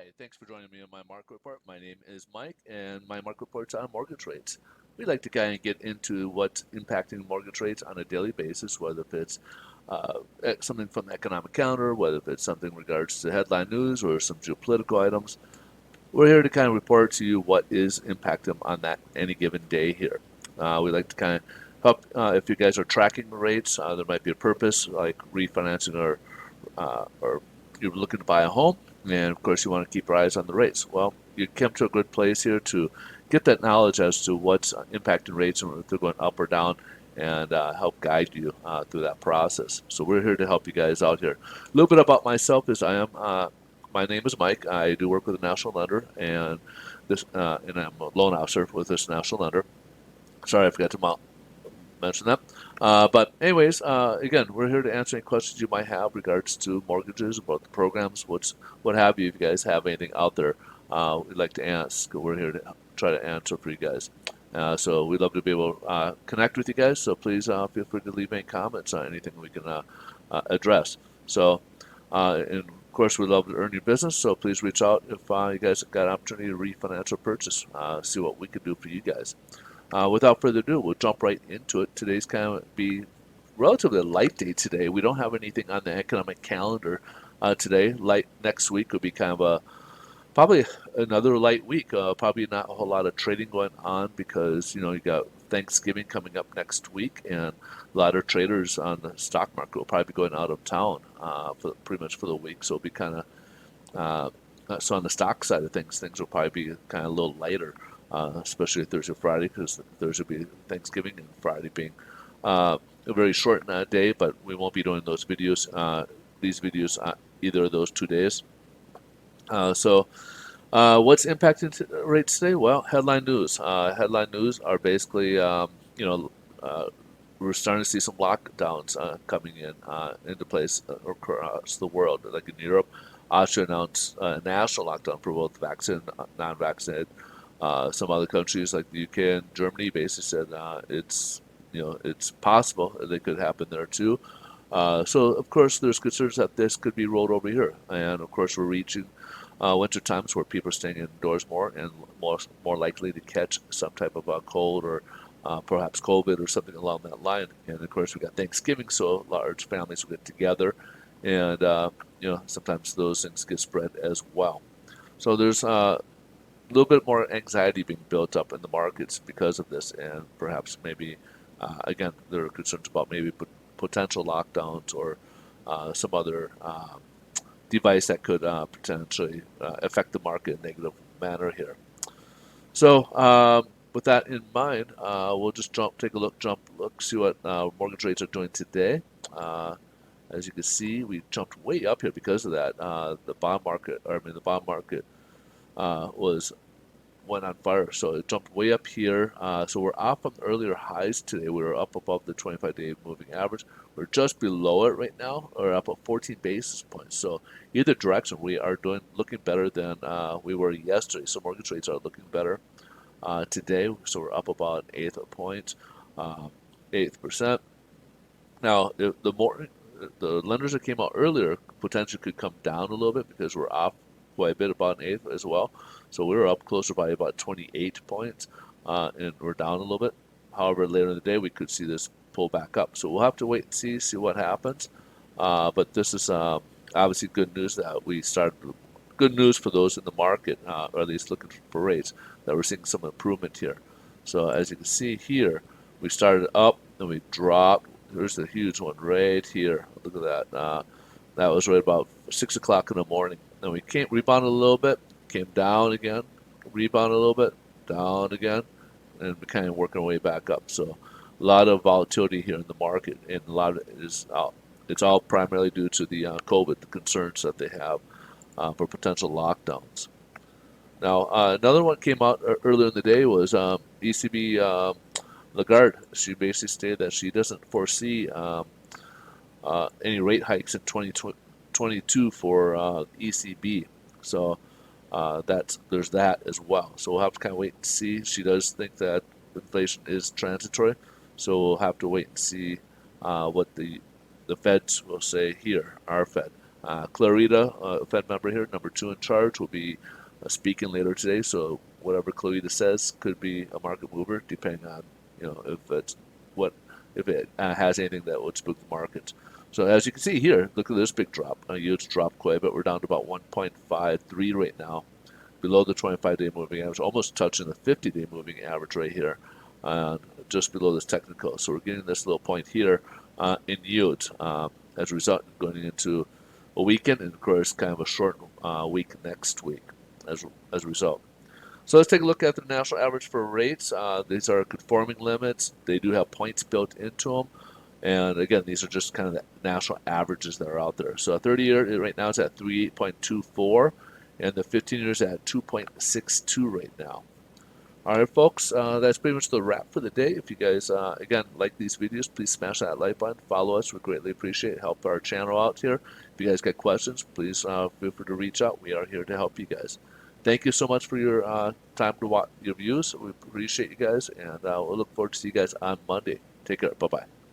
Hi, thanks for joining me on my market report. My name is Mike, and my market report's on mortgage rates. We like to kind of get into what's impacting mortgage rates on a daily basis, whether if it's something from the economic calendar, whether if it's something in regards to headline news or some geopolitical items. We're here to kind of report to you what is impacting them on that any given day here. We like to kind of help if you guys are tracking the rates. There might be a purpose like refinancing or you're looking to buy a home, and of course you want to keep your eyes on the rates. Well, you come to a good place here to get that knowledge as to what's impacting rates and if they're going up or down, and help guide you through that process. So we're here to help you guys out here. A little bit about myself is my name is Mike. I do work with a national lender, and and I'm a loan officer with this national lender. Sorry, I forgot to mention that. But anyways, again, we're here to answer any questions you might have regards to mortgages, about the programs, what have you. If you guys have anything out there, we'd like to ask. We're here to try to answer for you guys. So we'd love to be able to connect with you guys. So please feel free to leave any comments on anything we can address. So, and of course, we'd love to earn your business. So please reach out if you guys have got an opportunity to refinance or purchase. See what we can do for you guys. Without further ado, we'll jump right into it. Today's kind of be relatively a light day today. We don't have anything on the economic calendar today. Light next week will be kind of a probably another light week. Probably not a whole lot of trading going on because you got Thanksgiving coming up next week, and a lot of traders on the stock market will probably be going out of town for pretty much for the week. So it'll be kind of so on the stock side of things, things will probably be kind of a little lighter, especially Thursday, Friday, because Thursday will be Thanksgiving and Friday being a very short day. But we won't be doing these videos, either of those 2 days. What's impacting rates today? Well, headline news. Headline news are basically, uh, we're starting to see some lockdowns coming into place across the world. Like in Europe, Austria announced a national lockdown for both vaccinated and non-vaccinated. Some other countries like the UK and Germany basically said it's possible that it could happen there too. So of course there's concerns that this could be rolled over here, and of course we're reaching winter times where people are staying indoors more and more likely to catch some type of cold or perhaps COVID or something along that line. And of course we got Thanksgiving, so large families will get together, and sometimes those things get spread as well. So there's a little bit more anxiety being built up in the markets because of this, and perhaps maybe again there are concerns about maybe potential lockdowns or some other device that could potentially affect the market in a negative manner here. So, with that in mind, we'll just take a look, see what mortgage rates are doing today. As you can see, we jumped way up here because of that. The bond market was went on fire. So it jumped way up here. So we're off from the earlier highs today. We were up above the 25-day moving average. We're just below it right now, or up at 14 basis points. So either direction, we are looking better than we were yesterday. So mortgage rates are looking better today. So we're up about an eighth of a point, eighth percent. Now, the lenders that came out earlier potentially could come down a little bit because we're off quite a bit, about an eighth as well. So we were up closer by about 28 points, and we're down a little bit. However, later in the day, we could see this pull back up. So we'll have to wait and see what happens. But this is obviously good news that we started. Good news for those in the market, or at least looking for rates, that we're seeing some improvement here. So as you can see here, we started up and we dropped. There's the huge one right here. Look at that. That was right about 6 o'clock in the morning. Then we came rebounded a little bit, came down again, rebounded a little bit, down again, and we're kind of working our way back up. So a lot of volatility here in the market, and a lot of it is it's all primarily due to the COVID, the concerns that they have for potential lockdowns. Now, another one came out earlier in the day was ECB Lagarde. She basically stated that she doesn't foresee any rate hikes in 2022 for ECB. So there's that as well. So we'll have to kind of wait and see. She does think that inflation is transitory, so we'll have to wait and see what the Feds will say here, our Fed. Clarita, Fed member here, number 2 in charge, will be speaking later today. So whatever Clarita says could be a market mover, depending on if it's what if it has anything that would spook the market. So as you can see here, look at this big drop. Yields dropped quite a bit. We're down to about 1.53 right now, below the 25-day moving average, almost touching the 50-day moving average right here, just below this technical. So we're getting this little point here in yield as a result, going into a weekend, and of course, kind of a short week next week as a result. So let's take a look at the national average for rates. These are conforming limits. They do have points built into them. And again, these are just kind of the national averages that are out there. So a 30-year right now is at 3.24, and the 15 years at 2.62 right now. All right, folks, that's pretty much the wrap for the day. If you guys, again, like these videos, please smash that like button. Follow us. We greatly appreciate it. Help our channel out here. If you guys got questions, please feel free to reach out. We are here to help you guys. Thank you so much for your time to watch your views. We appreciate you guys, and we'll look forward to see you guys on Monday. Take care. Bye-bye.